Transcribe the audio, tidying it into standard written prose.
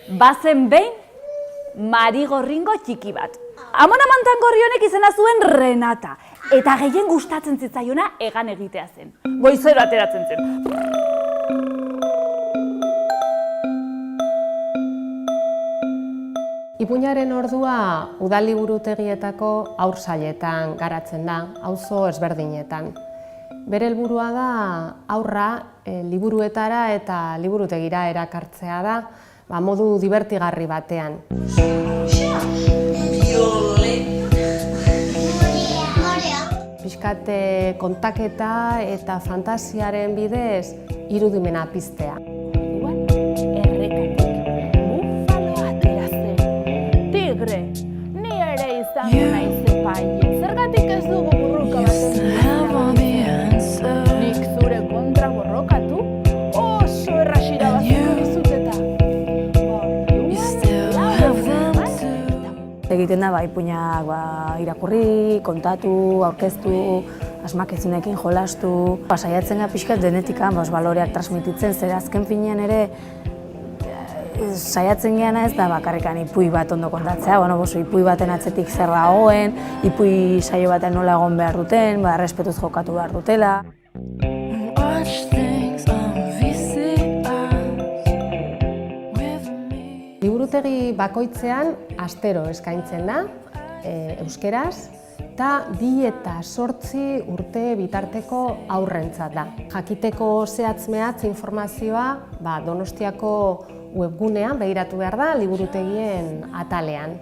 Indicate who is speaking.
Speaker 1: Bazen behin, marigorringo txiki bat. Amon-amantan gorri honek izena zuen Renata. Eta gehien gustatzen zitzaiona egan egitea zen. Goizero ateratzen zen.
Speaker 2: Ipuinaren ordua udal liburutegietako haur sailetan garatzen da, auzo ezberdinetan. Bere helburua da haurra liburuetara eta liburutegira erakartzea da, modu dibertigarri batean. Pixkat kontaketa eta fantasiaren bidez irudimena piztea.
Speaker 1: Bufalo atera zen. Tigre, ni ere izango naiz epaile. Zergatik ez dugu burruka baten nik zure kontra borrokatu? Oso erraz irabaziko dizuteta.
Speaker 3: Egiten da ipuinak irakurri, kontatu, aurkeztu, asmakizunekin jolastu. Saiatzen gara pixkat denetikan baloreak transmititzen, zer azken finean ere saiatzen geana ez da bakarrikan ipui bat ondo kontatzea, ipui baten atzetik zer dagoen, ipui saio baten nola egon behar duten, errespetuz jokatu behar dutela.
Speaker 2: Liburutegi bakoitzean astero eskaintzen da, euskeraz, eta 2 eta 8 urte bitarteko haurrentzat da. Jakiteko zehatz-mehatz informazioa Donostiako webgunean begiratu behar da, liburutegien atalean.